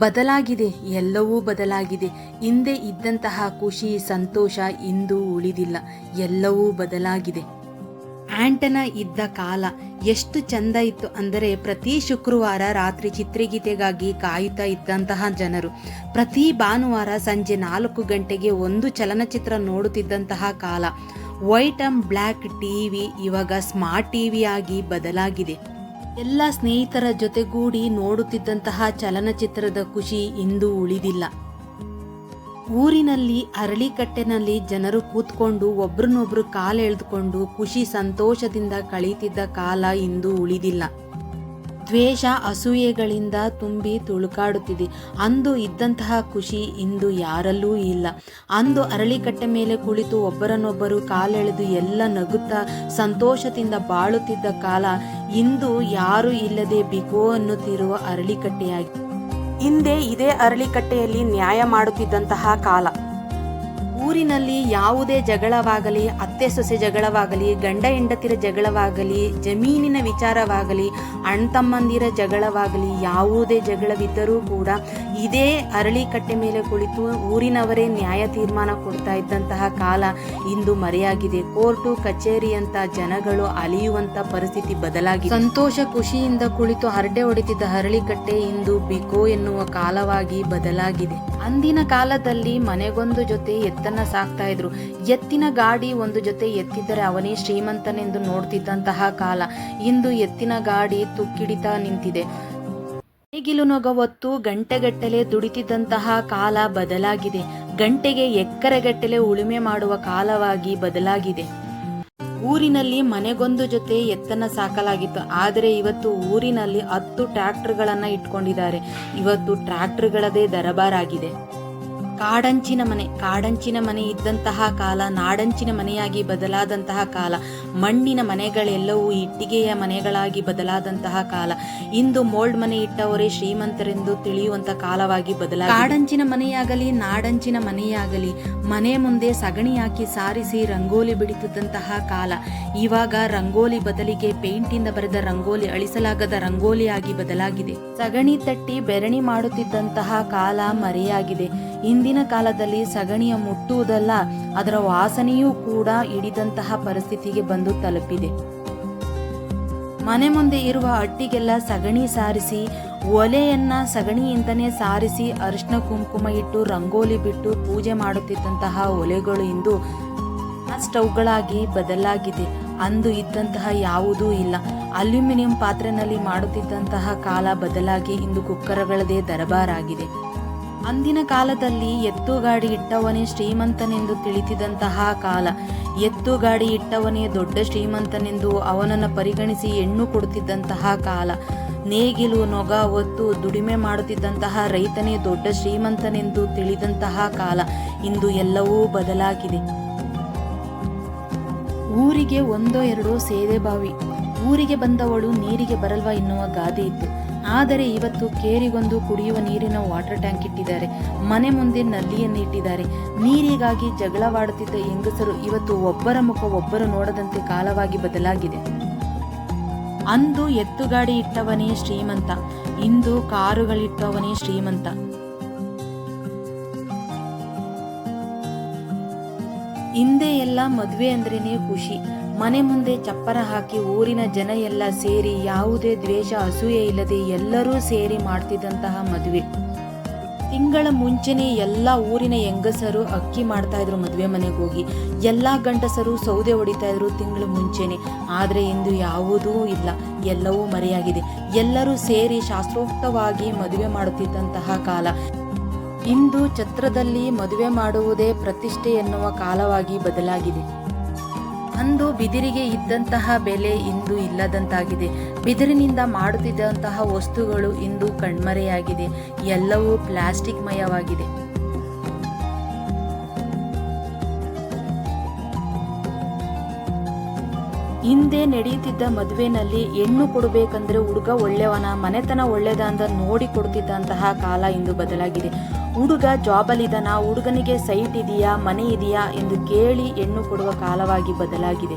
ಬದಲಾಗಿದೆ, ಎಲ್ಲವೂ ಬದಲಾಗಿದೆ. ಹಿಂದೆ ಇದ್ದಂತಹ ಖುಷಿ ಸಂತೋಷ ಇಂದು ಉಳಿದಿಲ್ಲ, ಎಲ್ಲವೂ ಬದಲಾಗಿದೆ. ಆಂಟನ ಇದ್ದ ಕಾಲ ಎಷ್ಟು ಚಂದ ಇತ್ತು ಅಂದರೆ ಪ್ರತಿ ಶುಕ್ರವಾರ ರಾತ್ರಿ ಚಿತ್ರಗೀತೆಗಾಗಿ ಕಾಯುತ್ತಾ ಇದ್ದಂತಹ ಜನರು ಪ್ರತಿ ಭಾನುವಾರ ಸಂಜೆ 4 ಗಂಟೆಗೆ ಒಂದು ಚಲನಚಿತ್ರ ನೋಡುತ್ತಿದ್ದಂತಹ ಕಾಲ. ವೈಟ್ ಅಂಡ್ ಬ್ಲ್ಯಾಕ್ ಟಿವಿ ಇವಾಗ ಸ್ಮಾರ್ಟ್ ಟಿವಿ ಆಗಿ ಬದಲಾಗಿದೆ. ಎಲ್ಲ ಸ್ನೇಹಿತರ ಜೊತೆಗೂಡಿ ನೋಡುತ್ತಿದ್ದಂತಹ ಚಲನಚಿತ್ರದ ಖುಷಿ ಇಂದು ಉಳಿದಿಲ್ಲ. ಊರಿನಲ್ಲಿ ಅರಳಿಕಟ್ಟೆನಲ್ಲಿ ಜನರು ಕೂತ್ಕೊಂಡು ಒಬ್ರನ್ನೊಬ್ರು ಕಾಲೆಳೆದುಕೊಂಡು ಖುಷಿ ಸಂತೋಷದಿಂದ ಕಳೀತಿದ್ದ ಕಾಲ ಇಂದು ಉಳಿದಿಲ್ಲ. ದ್ವೇಷ ಅಸೂಯೆಗಳಿಂದ ತುಂಬಿ ತುಳುಕಾಡುತ್ತಿದೆ. ಅಂದು ಇದ್ದಂತಹ ಖುಷಿ ಇಂದು ಯಾರಲ್ಲೂ ಇಲ್ಲ. ಅಂದು ಅರಳಿಕಟ್ಟೆ ಮೇಲೆ ಕುಳಿತು ಒಬ್ಬರನ್ನೊಬ್ಬರು ಕಾಲೆಳೆದು ಎಲ್ಲ ನಗುತ್ತಾ ಸಂತೋಷದಿಂದ ಬಾಳುತ್ತಿದ್ದ ಕಾಲ ಇಂದು ಯಾರೂ ಇಲ್ಲದೆ ಬಿಕೋ ಅನ್ನುತ್ತಿರುವ ಅರಳಿಕಟ್ಟೆಯಾಗಿ. ಹಿಂದೆ ಇದೇ ಅರಳಿಕಟ್ಟೆಯಲ್ಲಿ ನ್ಯಾಯ ಮಾಡುತ್ತಿದ್ದಂತಹ ಕಾಲ. ಊರಿನಲ್ಲಿ ಯಾವುದೇ ಜಗಳವಾಗಲಿ, ಅತ್ತೆ ಸೊಸೆ ಜಗಳವಾಗಲಿ, ಗಂಡ ಹೆಂಡತಿರ ಜಗಳವಾಗಲಿ, ಜಮೀನಿನ ವಿಚಾರವಾಗಲಿ, ಅಣ್ತಮ್ಮಂದಿರ ಜಗಳವಾಗಲಿ, ಯಾವುದೇ ಜಗಳವಿದ್ದರೂ ಕೂಡ ಇದೇ ಅರಳಿಕಟ್ಟೆ ಮೇಲೆ ಕುಳಿತು ಊರಿನವರೇ ನ್ಯಾಯ ತೀರ್ಮಾನ ಕೊಡ್ತಾ ಇದ್ದಂತಹ ಕಾಲ ಇಂದು ಮರೆಯಾಗಿದೆ. ಕೋರ್ಟು ಕಚೇರಿ ಅಂತ ಜನಗಳು ಅಲಿಯುವಂತ ಪರಿಸ್ಥಿತಿ ಬದಲಾಗಿದೆ. ಸಂತೋಷ ಖುಷಿಯಿಂದ ಕುಳಿತು ಹರಟೆ ಹೊಡಿತಿದ್ದ ಅರಳಿಕಟ್ಟೆ ಇಂದು ಬಿಕೋ ಎನ್ನುವ ಕಾಲವಾಗಿ ಬದಲಾಗಿದೆ. ಅಂದಿನ ಕಾಲದಲ್ಲಿ ಮನೆಗೊಂದು ಜೊತೆ ಎತ್ತನ್ನ ಸಾಕ್ತಾ ಇದ್ರು. ಎತ್ತಿನ ಗಾಡಿ ಒಂದು ಜೊತೆ ಎತ್ತಿದ್ದರೆ ಅವನೇ ಶ್ರೀಮಂತನೆಂದು ನೋಡ್ತಿದ್ದಂತಹ ಕಾಲ. ಇಂದು ಎತ್ತಿನ ಗಾಡಿ ತುಕ್ಕಿಡಿತಾ ನಿಂತಿದೆ. ನೇಗಿಲು ನೊಗ ಹೊತ್ತು ಗಂಟೆಗಟ್ಟಲೆ ದುಡಿತಿದ್ದಂತಹ ಕಾಲ ಬದಲಾಗಿದೆ. ಗಂಟೆಗೆ ಎಕ್ಕರೆಗಟ್ಟಲೆ ಉಳುಮೆ ಮಾಡುವ ಕಾಲವಾಗಿ ಬದಲಾಗಿದೆ. ಊರಿನಲ್ಲಿ ಮನೆಗೊಂದು ಜೊತೆ ಎತ್ತನ್ನ ಸಾಕಲಾಗಿತ್ತು. ಆದರೆ ಇವತ್ತು ಊರಿನಲ್ಲಿ 10 ಟ್ರ್ಯಾಕ್ಟರ್ಗಳನ್ನ ಇಟ್ಕೊಂಡಿದ್ದಾರೆ. ಇವತ್ತು ಟ್ರ್ಯಾಕ್ಟರ್ಗಳದೇ ದರಬಾರಾಗಿದೆ. ಕಾಡಂಚಿನ ಮನೆ ಇದ್ದಂತಹ ಕಾಲ ನಾಡಂಚಿನ ಮನೆಯಾಗಿ ಬದಲಾದಂತಹ ಕಾಲ. ಮಣ್ಣಿನ ಮನೆಗಳೆಲ್ಲವೂ ಇಟ್ಟಿಗೆಯ ಮನೆಗಳಾಗಿ ಬದಲಾದಂತಹ ಕಾಲ. ಇಂದು ಮೋಲ್ಡ್ ಮನೆ ಇಟ್ಟವರೇ ಶ್ರೀಮಂತರೆಂದು ತಿಳಿಯುವಂತ ಕಾಲವಾಗಿ ಬದಲಾಗಿದೆ. ಕಾಡಂಚಿನ ಮನೆಯಾಗಲಿ ನಾಡಂಚಿನ ಮನೆಯಾಗಲಿ ಮನೆ ಮುಂದೆ ಸಗಣಿ ಹಾಕಿ ಸಾರಿಸಿ ರಂಗೋಲಿ ಬಿಡಿಸುತ್ತಿದ್ದಂತಹ ಕಾಲ. ಇವಾಗ ರಂಗೋಲಿ ಬದಲಿಗೆ ಪೇಂಟಿಂದ ಬರೆದ ರಂಗೋಲಿ, ಅಳಿಸಲಾಗದ ರಂಗೋಲಿಯಾಗಿ ಬದಲಾಗಿದೆ. ಸಗಣಿ ತಟ್ಟಿ ಬೆರಣಿ ಮಾಡುತ್ತಿದ್ದಂತಹ ಕಾಲ ಮರೆಯಾಗಿದೆ. ಇಂದಿನ ಕಾಲದಲ್ಲಿ ಸಗಣಿಯ ಮುಟ್ಟುವುದಲ್ಲ, ಅದರ ವಾಸನೆಯೂ ಕೂಡ ಹಿಡಿದಂತಹ ಪರಿಸ್ಥಿತಿಗೆ ಬಂದು ತಲುಪಿದೆ. ಮನೆ ಮುಂದೆ ಇರುವ ಅಟ್ಟಿಗೆಲ್ಲ ಸಗಣಿ ಸಾರಿಸಿ, ಒಲೆಯನ್ನ ಸಗಣಿಯಿಂದನೇ ಸಾರಿಸಿ ಅರಿಶಿನ ಕುಂಕುಮ ಇಟ್ಟು ರಂಗೋಲಿ ಬಿಟ್ಟು ಪೂಜೆ ಮಾಡುತ್ತಿದ್ದಂತಹ ಒಲೆಗಳು ಇಂದು ಸ್ಟವ್ಗಳಾಗಿ ಬದಲಾಗಿದೆ. ಅಂದು ಇದ್ದಂತಹ ಯಾವುದೂ ಇಲ್ಲ. ಅಲ್ಯೂಮಿನಿಯಂ ಪಾತ್ರೆನಲ್ಲಿ ಮಾಡುತ್ತಿದ್ದಂತಹ ಕಾಲ ಬದಲಾಗಿ ಇಂದು ಕುಕ್ಕರ್ಗಳದೇ ದರಬಾರಾಗಿದೆ. ಅಂದಿನ ಕಾಲದಲ್ಲಿ ಎತ್ತುಗಾಡಿ ಇಟ್ಟವನೇ ಶ್ರೀಮಂತನೆಂದು ತಿಳಿತಿದ್ದಂತಹ ಕಾಲ. ಎತ್ತುಗಾಡಿ ಇಟ್ಟವನೇ ದೊಡ್ಡ ಶ್ರೀಮಂತನೆಂದು ಅವನನ್ನು ಪರಿಗಣಿಸಿ ಹೆಣ್ಣು ಕೊಡುತ್ತಿದ್ದಂತಹ ಕಾಲ. ನೇಗಿಲು ನೊಗ ಹೊತ್ತು ದುಡಿಮೆ ಮಾಡುತ್ತಿದ್ದಂತಹ ರೈತನೇ ದೊಡ್ಡ ಶ್ರೀಮಂತನೆಂದು ತಿಳಿದಂತಹ ಕಾಲ. ಇಂದು ಎಲ್ಲವೂ ಬದಲಾಗಿದೆ. ಊರಿಗೆ 1-2 ಸೇದೆ ಬಾವಿ, ಊರಿಗೆ ಬಂದವಳು ನೀರಿಗೆ ಬರಲ್ವಾ ಎನ್ನುವ ಗಾದೆ ಇತ್ತು. ಆದರೆ ಇವತ್ತು ಕೇರಿಗೊಂದು ಕುಡಿಯುವ ನೀರಿನ ವಾಟರ್ ಟ್ಯಾಂಕ್ ಇಟ್ಟಿದ್ದಾರೆ. ಮನೆ ಮುಂದೆ ನಲ್ಲಿಯನ್ನು ಇಟ್ಟಿದ್ದಾರೆ. ನೀರಿಗಾಗಿ ಜಗಳವಾಡುತ್ತಿದ್ದ ಹೆಂಗಸರು ಇವತ್ತು ಒಬ್ಬರ ಮುಖ ಒಬ್ಬರು ನೋಡದಂತೆ ಕಾಲವಾಗಿ ಬದಲಾಗಿದೆ. ಅಂದು ಎತ್ತುಗಾಡಿ ಇಟ್ಟವನೇ ಶ್ರೀಮಂತ, ಇಂದು ಕಾರುಗಳಿಟ್ಟವನೇ ಶ್ರೀಮಂತ. ಹಿಂದೆ ಎಲ್ಲ ಮದುವೆ ಅಂದ್ರೇನೆ ಖುಷಿ. ಮನೆ ಮುಂದೆ ಚಪ್ಪರ ಹಾಕಿ ಊರಿನ ಜನ ಎಲ್ಲ ಸೇರಿ ಯಾವುದೇ ದ್ವೇಷ ಅಸೂಯೆ ಇಲ್ಲದೆ ಎಲ್ಲರೂ ಸೇರಿ ಮಾಡ್ತಿದ್ದಂತಹ ಮದುವೆ. ತಿಂಗಳ ಮುಂಚೆನೆ ಎಲ್ಲ ಊರಿನ ಹೆಂಗಸರು ಅಕ್ಕಿ ಮಾಡ್ತಾ ಇದ್ರು. ಮದುವೆ ಮನೆಗೆ ಹೋಗಿ ಎಲ್ಲ ಗಂಡಸರು ಸೌದೆ ಹೊಡಿತಾ ಇದ್ರು ತಿಂಗಳು ಮುಂಚೆನೆ. ಆದರೆ ಇಂದು ಯಾವುದೂ ಇಲ್ಲ, ಎಲ್ಲವೂ ಮರೆಯಾಗಿದೆ. ಎಲ್ಲರೂ ಸೇರಿ ಶಾಸ್ತ್ರೋಕ್ತವಾಗಿ ಮದುವೆ ಮಾಡುತ್ತಿದ್ದಂತಹ ಕಾಲ. ಇಂದು ಛತ್ರದಲ್ಲಿ ಮದುವೆ ಮಾಡುವುದೇ ಪ್ರತಿಷ್ಠೆ ಎನ್ನುವ ಕಾಲವಾಗಿ ಬದಲಾಗಿದೆ. ಅಂದು ಬಿದಿರಿಗೆ ಇದ್ದಂತಹ ಬೆಲೆ ಇಂದು ಇಲ್ಲದಂತಾಗಿದೆ. ಬಿದಿರಿನಿಂದ ಮಾಡುತ್ತಿದ್ದಂತಹ ವಸ್ತುಗಳು ಇಂದು ಕಣ್ಮರೆಯಾಗಿದೆ. ಎಲ್ಲವೂ ಪ್ಲಾಸ್ಟಿಕ್ ಮಯವಾಗಿದೆ. ಹಿಂದೆ ನಡೆಯುತ್ತಿದ್ದ ಮದುವೆನಲ್ಲಿ ಹೆಣ್ಣು ಕೊಡಬೇಕಂದ್ರೆ ಹುಡುಗ ಒಳ್ಳೆಯವನ, ಮನೆತನ ಒಳ್ಳೆದ ಅಂತ ನೋಡಿ ಕೊಡ್ತಿದ್ದಂತಹ ಕಾಲ ಇಂದು ಬದಲಾಗಿದೆ. ಹುಡುಗ ಜಾಬಲ್ಲಿದ್ದಾನ, ಹುಡುಗನಿಗೆ ಸೈಟ್ ಇದೆಯಾ, ಮನೆ ಇದೆಯಾ ಎಂದು ಕೇಳಿ ಹೆಣ್ಣು ಕೊಡುವ ಕಾಲವಾಗಿ ಬದಲಾಗಿದೆ.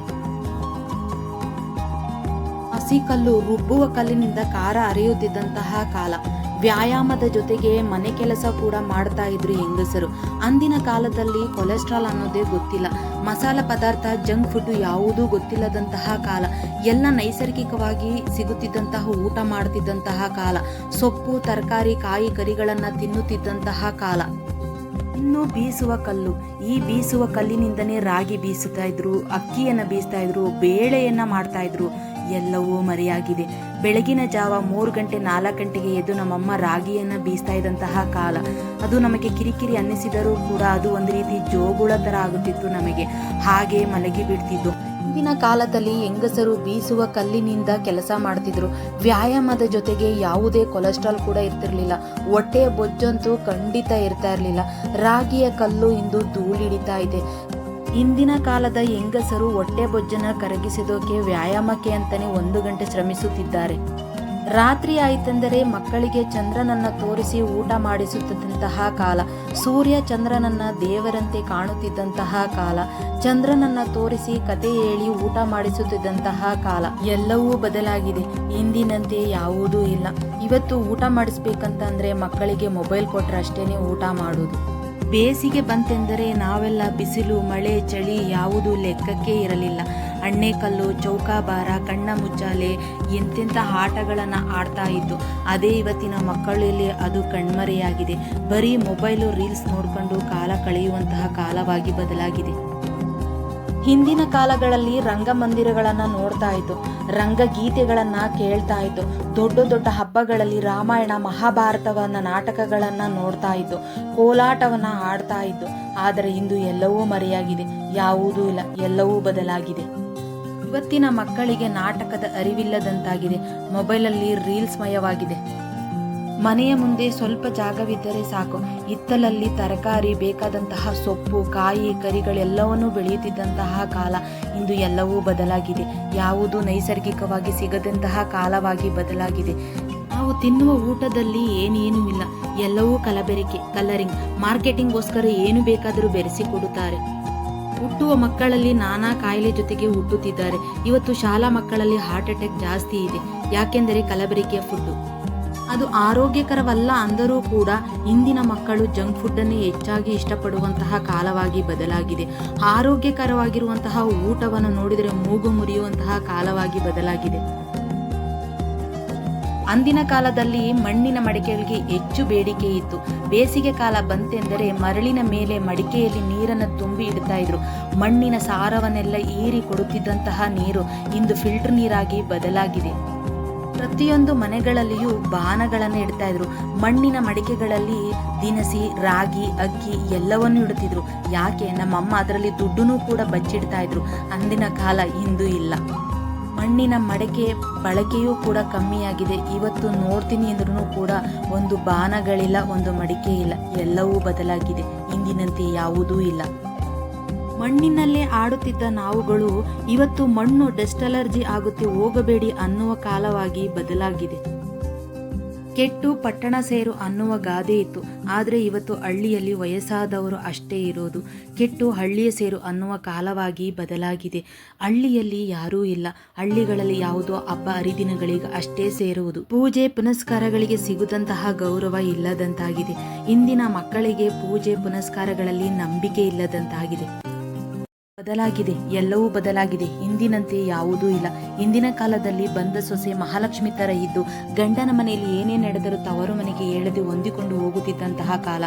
ಹಸಿ ಕಲ್ಲು ರುಬ್ಬುವ ಕಲ್ಲಿನಿಂದ ಖಾರ ಅರಿಯುತ್ತಿದ್ದಂತಹ ಕಾಲ. ವ್ಯಾಯಾಮದ ಜೊತೆಗೆ ಮನೆ ಕೆಲಸ ಕೂಡ ಮಾಡ್ತಾ ಇದ್ರು ಹೆಂಗಸರು. ಅಂದಿನ ಕಾಲದಲ್ಲಿ ಕೊಲೆಸ್ಟ್ರಾಲ್ ಅನ್ನೋದೇ ಗೊತ್ತಿಲ್ಲ, ಮಸಾಲ ಪದಾರ್ಥ ಜಂಕ್ ಫುಡ್ ಯಾವುದೂ ಗೊತ್ತಿಲ್ಲದಂತಹ ಕಾಲ, ಎಲ್ಲ ನೈಸರ್ಗಿಕವಾಗಿ ಸಿಗುತ್ತಿದ್ದಂತಹ ಊಟ ಮಾಡ್ತಿದ್ದಂತಹ ಕಾಲ, ಸೊಪ್ಪು ತರಕಾರಿ ಕಾಯಿ ಕರಿಗಳನ್ನು ತಿನ್ನುತ್ತಿದ್ದಂತಹ ಕಾಲ. ಇನ್ನು ಬೀಸುವ ಕಲ್ಲು, ಈ ಬೀಸುವ ಕಲ್ಲಿನಿಂದನೇ ರಾಗಿ ಬೀಸುತ್ತಾ ಇದ್ರು, ಅಕ್ಕಿಯನ್ನು ಬೀಸ್ತಾ ಇದ್ರು, ಬೇಳೆಯನ್ನ ಮಾಡ್ತಾ ಇದ್ರು. ಎಲ್ಲವೂ ಮರೆಯಾಗಿದೆ. ಬೆಳಗಿನ ಜಾವ 3 ಗಂಟೆ 4 ಗಂಟೆಗೆ ಎದ್ದು ನಮ್ಮಮ್ಮ ರಾಗಿಯನ್ನು ಬೀಸ್ತಾ ಇದ್ದಂತಹ ಕಾಲ. ಅದು ನಮಗೆ ಕಿರಿಕಿರಿ ಅನ್ನಿಸಿದರೂ ಕೂಡ ಅದು ಒಂದು ರೀತಿ ಜೋಗುಳ ಥರ ಆಗುತ್ತಿತ್ತು ನಮಗೆ, ಹಾಗೆ ಮಲಗಿ ಬಿಡ್ತಿದ್ದು. ಇಂದಿನ ಕಾಲದಲ್ಲಿ ಹೆಂಗಸರು ಬೀಸುವ ಕಲ್ಲಿನಿಂದ ಕೆಲಸ ಮಾಡ್ತಿದ್ರು. ವ್ಯಾಯಾಮದ ಜೊತೆಗೆ ಯಾವುದೇ ಕೊಲೆಸ್ಟ್ರಾಲ್ ಕೂಡ ಇರ್ತಿರ್ಲಿಲ್ಲ, ಹೊಟ್ಟೆಯ ಬೊಜ್ಜಂತೂ ಖಂಡಿತ ಇರ್ತಾ ಇರಲಿಲ್ಲ. ರಾಗಿಯ ಕಲ್ಲು ಇಂದು ಧೂಳಿಡಿತಾ ಇದೆ. ಇಂದಿನ ಕಾಲದ ಹೆಂಗಸರು ಹೊಟ್ಟೆ ಬೊಜ್ಜನ್ನು ಕರಗಿಸೋದಕ್ಕೆ ವ್ಯಾಯಾಮಕ್ಕೆ ಅಂತಾನೆ 1 ಗಂಟೆ ಶ್ರಮಿಸುತ್ತಿದ್ದಾರೆ. ರಾತ್ರಿ ಆಯಿತೆಂದರೆ ಮಕ್ಕಳಿಗೆ ಚಂದ್ರನನ್ನು ತೋರಿಸಿ ಊಟ ಮಾಡಿಸುತ್ತಿದ್ದಂತಹ ಕಾಲ, ಸೂರ್ಯ ಚಂದ್ರನನ್ನ ದೇವರಂತೆ ಕಾಣುತ್ತಿದ್ದಂತಹ ಕಾಲ, ಚಂದ್ರನನ್ನ ತೋರಿಸಿ ಕತೆ ಹೇಳಿ ಊಟ ಮಾಡಿಸುತ್ತಿದ್ದಂತಹ ಕಾಲ. ಎಲ್ಲವೂ ಬದಲಾಗಿದೆ. ಇಂದಿನಂತೆ ಯಾವುದೂ ಇಲ್ಲ. ಇವತ್ತು ಊಟ ಮಾಡಿಸ್ಬೇಕಂತಂದ್ರೆ ಮಕ್ಕಳಿಗೆ ಮೊಬೈಲ್ ಕೊಟ್ಟರೆ ಅಷ್ಟೇನೆ ಊಟ ಮಾಡೋದು. ಬೇಸಿಗೆ ಬಂತೆಂದರೆ ನಾವೆಲ್ಲ ಬಿಸಿಲು ಮಳೆ ಚಳಿ ಯಾವುದೂ ಲೆಕ್ಕಕ್ಕೆ ಇರಲಿಲ್ಲ. ಅಣ್ಣೆಕಲ್ಲು, ಚೌಕಾಬಾರ, ಕಣ್ಣ ಮುಚ್ಚಾಲೆ ಎಂತೆಂಥ ಆಟಗಳನ್ನು ಆಡ್ತಾ ಇದ್ದು. ಅದೇ ಇವತ್ತಿನ ಮಕ್ಕಳಲ್ಲಿ ಅದು ಕಣ್ಮರೆಯಾಗಿದೆ. ಬರೀ ಮೊಬೈಲು ರೀಲ್ಸ್ ನೋಡ್ಕೊಂಡು ಕಾಲ ಕಳೆಯುವಂತಹ ಕಾಲವಾಗಿ ಬದಲಾಗಿದೆ. ಹಿಂದಿನ ಕಾಲಗಳಲ್ಲಿ ರಂಗಮಂದಿರಗಳನ್ನು ನೋಡ್ತಾ ಇತ್ತು, ರಂಗಗೀತೆಗಳನ್ನು ಕೇಳ್ತಾ ಇತ್ತು, ದೊಡ್ಡ ದೊಡ್ಡ ಹಬ್ಬಗಳಲ್ಲಿ ರಾಮಾಯಣ ಮಹಾಭಾರತವನ್ನ ನಾಟಕಗಳನ್ನು ನೋಡ್ತಾ ಇತ್ತು, ಕೋಲಾಟವನ್ನು ಆಡ್ತಾ ಇತ್ತು. ಆದರೆ ಇಂದು ಎಲ್ಲವೂ ಮರೆಯಾಗಿದೆ, ಯಾವುದೂ ಇಲ್ಲ, ಎಲ್ಲವೂ ಬದಲಾಗಿದೆ. ಇವತ್ತಿನ ಮಕ್ಕಳಿಗೆ ನಾಟಕದ ಅರಿವಿಲ್ಲದಂತಾಗಿದೆ, ಮೊಬೈಲಲ್ಲಿ ರೀಲ್ಸ್ ಮಯವಾಗಿದೆ. ಮನೆಯ ಮುಂದೆ ಸ್ವಲ್ಪ ಜಾಗವಿದ್ದರೆ ಸಾಕು, ಹಿತ್ತಲಲ್ಲಿ ತರಕಾರಿ ಬೇಕಾದಂತಹ ಸೊಪ್ಪು ಕಾಯಿ ಕರಿಗಳೆಲ್ಲವನ್ನೂ ಬೆಳೆಯುತ್ತಿದ್ದಂತಹ ಕಾಲ. ಇಂದು ಎಲ್ಲವೂ ಬದಲಾಗಿದೆ, ಯಾವುದು ನೈಸರ್ಗಿಕವಾಗಿ ಸಿಗದಂತಹ ಕಾಲವಾಗಿ ಬದಲಾಗಿದೆ. ನಾವು ತಿನ್ನುವ ಊಟದಲ್ಲಿ ಏನೇನೂ ಇಲ್ಲ, ಎಲ್ಲವೂ ಕಲಬೆರಕೆ, ಕಲರಿಂಗ್, ಮಾರ್ಕೆಟಿಂಗ್ಗೋಸ್ಕರ ಏನು ಬೇಕಾದರೂ ಬೆರೆಸಿಕೊಡುತ್ತಾರೆ. ಹುಟ್ಟುವ ಮಕ್ಕಳಲ್ಲಿ ನಾನಾ ಕಾಯಿಲೆ ಜೊತೆಗೆ ಹುಟ್ಟುತ್ತಿದ್ದಾರೆ. ಇವತ್ತು ಶಾಲಾ ಮಕ್ಕಳಲ್ಲಿ ಹಾರ್ಟ್ ಅಟ್ಯಾಕ್ ಜಾಸ್ತಿ ಇದೆ, ಯಾಕೆಂದರೆ ಕಲಬೆರಕೆಯ ಫುಡ್ಡು. ಅದು ಆರೋಗ್ಯಕರವಲ್ಲ ಅಂದರೂ ಕೂಡ ಇಂದಿನ ಮಕ್ಕಳು ಜಂಕ್ ಫುಡ್ಡನ್ನೇ ಹೆಚ್ಚಾಗಿ ಇಷ್ಟಪಡುವಂತಹ ಕಾಲವಾಗಿ ಬದಲಾಗಿದೆ. ಆರೋಗ್ಯಕರವಾಗಿರುವಂತಹ ಊಟವನ್ನು ನೋಡಿದರೆ ಮೂಗು ಮುರಿಯುವಂತಹ ಕಾಲವಾಗಿ ಬದಲಾಗಿದೆ. ಅಂದಿನ ಕಾಲದಲ್ಲಿ ಮಣ್ಣಿನ ಮಡಿಕೆಗಳಿಗೆ ಹೆಚ್ಚು ಬೇಡಿಕೆ ಇತ್ತು. ಬೇಸಿಗೆ ಕಾಲ ಬಂತೆಂದರೆ ಮರಳಿನ ಮೇಲೆ ಮಡಿಕೆಯಲ್ಲಿ ನೀರನ್ನು ತುಂಬಿ ಇಡ್ತಾ ಇದ್ರು. ಮಣ್ಣಿನ ಸಾರವನ್ನೆಲ್ಲ ಹೀರಿ ಕೊಡುತ್ತಿದ್ದಂತಹ ನೀರು ಇಂದು ಫಿಲ್ಟರ್ ನೀರಾಗಿ ಬದಲಾಗಿದೆ. ಪ್ರತಿಯೊಂದು ಮನೆಗಳಲ್ಲಿಯೂ ಬಾನಗಳನ್ನು ಇಡ್ತಾ ಇದ್ರು. ಮಣ್ಣಿನ ಮಡಿಕೆಗಳಲ್ಲಿ ದಿನಸಿ ರಾಗಿ ಅಕ್ಕಿ ಎಲ್ಲವನ್ನೂ ಇಡ್ತಿದ್ರು. ಯಾಕೆ? ನಮ್ಮಮ್ಮ ಅದರಲ್ಲಿ ದುಡ್ಡನ್ನು ಕೂಡ ಬಚ್ಚಿಡ್ತಾ ಇದ್ರು. ಅಂದಿನ ಕಾಲ ಇಂದು ಇಲ್ಲ. ಮಣ್ಣಿನ ಮಡಿಕೆ ಬಳಕೆಯೂ ಕೂಡ ಕಮ್ಮಿಯಾಗಿದೆ. ಇವತ್ತು ನೋಡ್ತೀನಿ ಅಂದ್ರೂ ಕೂಡ ಒಂದು ಬಾನಗಳಿಲ್ಲ, ಒಂದು ಮಡಿಕೆ ಇಲ್ಲ, ಎಲ್ಲವೂ ಬದಲಾಗಿದೆ. ಇಂದಿನಂತೆ ಯಾವುದೂ ಇಲ್ಲ. ಮಣ್ಣಿನಲ್ಲೇ ಆಡುತ್ತಿದ್ದ ನಾವುಗಳು ಇವತ್ತು ಮಣ್ಣು ಡಸ್ಟ್ ಅಲರ್ಜಿ ಆಗುತ್ತೆ ಹೋಗಬೇಡಿ ಅನ್ನುವ ಕಾಲವಾಗಿ ಬದಲಾಗಿದೆ. ಕೆಟ್ಟು ಪಟ್ಟಣ ಸೇರು ಅನ್ನುವ ಗಾದೆ ಇತ್ತು, ಆದರೆ ಇವತ್ತು ಹಳ್ಳಿಯಲ್ಲಿ ವಯಸ್ಸಾದವರು ಅಷ್ಟೇ ಇರೋದು. ಕೆಟ್ಟು ಹಳ್ಳಿಯ ಸೇರು ಅನ್ನುವ ಕಾಲವಾಗಿ ಬದಲಾಗಿದೆ. ಹಳ್ಳಿಯಲ್ಲಿ ಯಾರೂ ಇಲ್ಲ, ಹಳ್ಳಿಗಳಲ್ಲಿ ಯಾವುದೋ ಹಬ್ಬ ಹರಿದಿನಗಳಿಗೆ ಅಷ್ಟೇ ಸೇರುವುದು. ಪೂಜೆ ಪುನಸ್ಕಾರಗಳಿಗೆ ಸಿಗುವಂತಹ ಗೌರವ ಇಲ್ಲದಂತಾಗಿದೆ. ಇಂದಿನ ಮಕ್ಕಳಿಗೆ ಪೂಜೆ ಪುನಸ್ಕಾರಗಳಲ್ಲಿ ನಂಬಿಕೆ ಇಲ್ಲದಂತಾಗಿದೆ. ಬದಲಾಗಿದೆ, ಎಲ್ಲವೂ ಬದಲಾಗಿದೆ. ಇಂದಿನಂತೆ ಯಾವುದೂ ಇಲ್ಲ. ಇಂದಿನ ಕಾಲದಲ್ಲಿ ಬಂದ ಸೊಸೆ ಮಹಾಲಕ್ಷ್ಮಿ ತರ ಇದ್ದು ಗಂಡನ ಮನೆಯಲ್ಲಿ ಏನೇ ನಡೆದರೂ ತವರು ಮನೆಗೆ ಹೇಳದೆ ಹೊಂದಿಕೊಂಡು ಹೋಗುತ್ತಿದ್ದಂತಹ ಕಾಲ.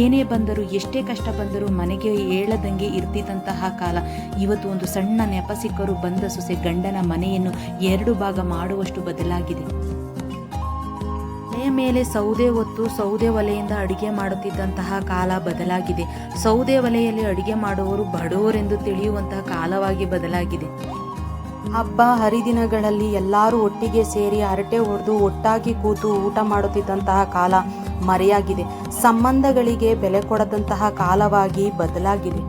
ಏನೇ ಬಂದರೂ ಎಷ್ಟೇ ಕಷ್ಟ ಬಂದರೂ ಮನೆಗೆ ಹೇಳದಂಗೆ ಇರ್ತಿದ್ದಂತಹ ಕಾಲ. ಇವತ್ತು ಒಂದು ಸಣ್ಣ ನೆಪ ಸಿಕ್ಕರೂ ಬಂದ ಸೊಸೆ ಗಂಡನ ಮನೆಯನ್ನು 2 ಭಾಗ ಮಾಡುವಷ್ಟು ಬದಲಾಗಿದೆ. ಮನೆಯ ಮೇಲೆ ಸೌದೆ ಹೊತ್ತು ಸೌದೆ ಒಲೆಯಿಂದ ಅಡುಗೆ ಮಾಡುತ್ತಿದ್ದಂತಹ ಕಾಲ ಬದಲಾಗಿದೆ. ಸೌದೆ ಒಲೆಯಲ್ಲಿ ಅಡುಗೆ ಮಾಡುವವರು ಬಡವರೆಂದು ತಿಳಿಯುವಂತಹ ಕಾಲವಾಗಿ ಬದಲಾಗಿದೆ. ಹಬ್ಬ ಹರಿದಿನಗಳಲ್ಲಿ ಎಲ್ಲರೂ ಒಟ್ಟಿಗೆ ಸೇರಿ ಹರಟೆ ಹೊಡೆದು ಒಟ್ಟಾಗಿ ಕೂತು ಊಟ ಮಾಡುತ್ತಿದ್ದಂತಹ ಕಾಲ ಮರೆಯಾಗಿದೆ. ಸಂಬಂಧಗಳಿಗೆ ಬೆಲೆ ಕೊಡದಂತಹ ಕಾಲವಾಗಿ ಬದಲಾಗಿದೆ.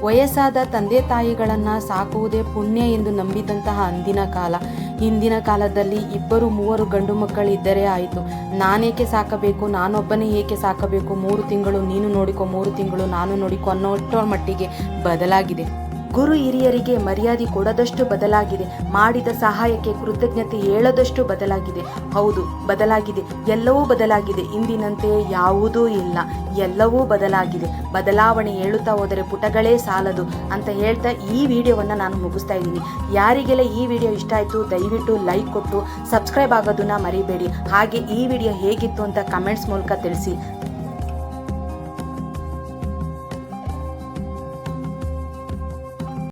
ವಯಸ್ಸಾದ ತಂದೆ ತಾಯಿಗಳನ್ನು ಸಾಕುವುದೇ ಪುಣ್ಯ ಎಂದು ನಂಬಿದಂತಹ ಅಂದಿನ ಕಾಲ. ಹಿಂದಿನ ಕಾಲದಲ್ಲಿ 2-3 ಗಂಡು ಮಕ್ಕಳಿದ್ದರೆ ಆಯಿತು, ನಾನೇಕೆ ಸಾಕಬೇಕು, ನಾನೊಬ್ಬನೇ ಏಕೆ ಸಾಕಬೇಕು, 3 ತಿಂಗಳು ನೀನು ನೋಡಿಕೊ, 3 ತಿಂಗಳು ನಾನು ನೋಡಿಕೊ ಅನ್ನೋಷ್ಟರ ಮಟ್ಟಿಗೆ ಬದಲಾಗಿದೆ. ಗುರು ಹಿರಿಯರಿಗೆ ಮರ್ಯಾದೆ ಕೊಡದಷ್ಟು ಬದಲಾಗಿದೆ. ಮಾಡಿದ ಸಹಾಯಕ್ಕೆ ಕೃತಜ್ಞತೆ ಹೇಳದಷ್ಟು ಬದಲಾಗಿದೆ. ಹೌದು, ಬದಲಾಗಿದೆ. ಎಲ್ಲವೂ ಬದಲಾಗಿದೆ. ಇಂದಿನಂತೆ ಯಾವುದೂ ಇಲ್ಲ. ಎಲ್ಲವೂ ಬದಲಾಗಿದೆ. ಬದಲಾವಣೆ ಹೇಳುತ್ತಾ ಹೋದರೆ ಪುಟಗಳೇ ಸಾಲದು ಅಂತ ಹೇಳ್ತಾ ಈ ವಿಡಿಯೋವನ್ನು ನಾನು ಮುಗಿಸ್ತಾ ಇದ್ದೀನಿ. ಯಾರಿಗೆಲ್ಲ ಈ ವಿಡಿಯೋ ಇಷ್ಟ ಆಯಿತು ದಯವಿಟ್ಟು ಲೈಕ್ ಕೊಟ್ಟು ಸಬ್ಸ್ಕ್ರೈಬ್ ಆಗೋದನ್ನ ಮರಿಬೇಡಿ. ಹಾಗೆ ಈ ವಿಡಿಯೋ ಹೇಗಿತ್ತು ಅಂತ ಕಮೆಂಟ್ಸ್ ಮೂಲಕ ತಿಳಿಸಿ.